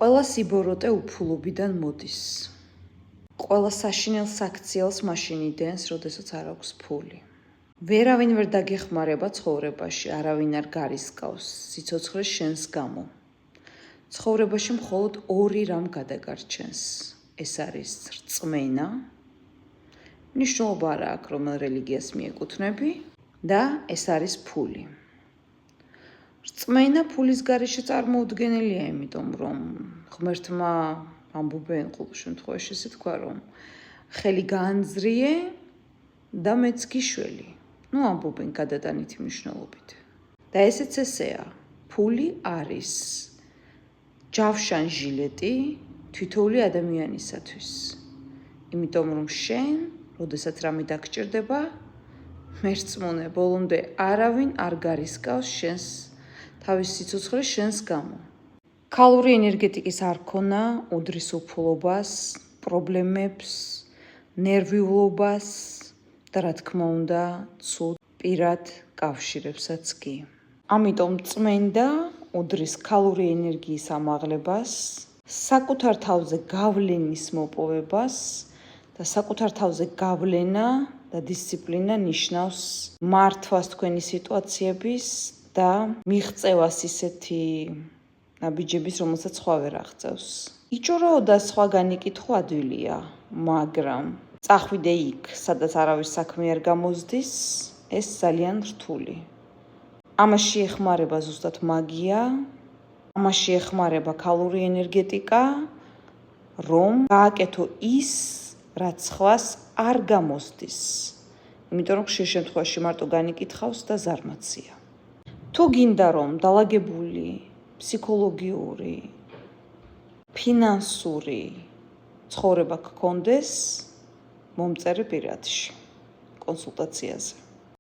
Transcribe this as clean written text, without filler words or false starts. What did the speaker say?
ყველა სიბოროტე უფულობიდან მოდის. ყველა საშინელს აქციელს მაშინ იდეანს, როდესაც არ აქვს ფული. ვერავინ ვერ დაგეხმარება ცხოვრებაში, არავინ არ გარისკავს სიცოცხლე შენს გამო. ცხოვრებაში მხოლოდ ორი რამ გადაგარჩენს. ეს არის რწმენა, მნიშვნელობა არ აქვს, რომელ რელიგიას მიეკუთვნები და ეს არის ფული. რწმენა ფულის გარეშე წარმოუდგენელია, იმიტომ რომ ღმერთმა ამბობენ ყოველ შემთხვევაში ესე თქვა, რომ ხელი გაანძრიე და მეც გიშველი. ამბობენ გადატანითი მნიშვნელობით. და ესეც ესეა, ფული არის ჯავშან ჟილეტი თითოეული ადამიანისათვის. იმიტომ რომ შენ, როდესაც რამე დაგჭირდება, მერწმუნე, ბოლომდე არავინ არ გარისკავს შენს თავის სიცოცხლეს შენს გამო. ქალური ენერგეტიკის არქონა უდრის უფულობას, პრობლემებს, ნერვიულობას და რა თქმა უნდა, ცუდ პირად კავშირებსაც კი. ამიტომ წმენდა უდრის ქალური ენერგიის ამაღლებას, საკუთარ თავზე გავლენის მოპოვებას და საკუთარ თავზე გავლენა და დისციპლინა ნიშნავს მართვას თქვენი სიტუაციების და მიღწევას ისეთი ნაბიჯების, რომელსაც სხვა ვერ აღწევს. იჭორაო და სხვა განიკითხო ადვილია, მაგრამ წახვიდე იქ, სადაც არავის საქმე არ გამოზდის, ეს ძალიან რთული. ამაში ეხმარება ზუსტად მაგია, ამაში ეხმარება ქალური ენერგეტიკა, რომ გააკეთო ის, რაც სხვას არ გამოსდის. იმიტომ რომ ხშირ შემთხვევაში მარტო განიკითხავს და ზარმაცია. თუ გინდა რომ დალაგებული, ფსიქოლოგიური, ფინანსური ცხოვრება გქონდეს, მომწერე პირადში კონსულტაციაზე.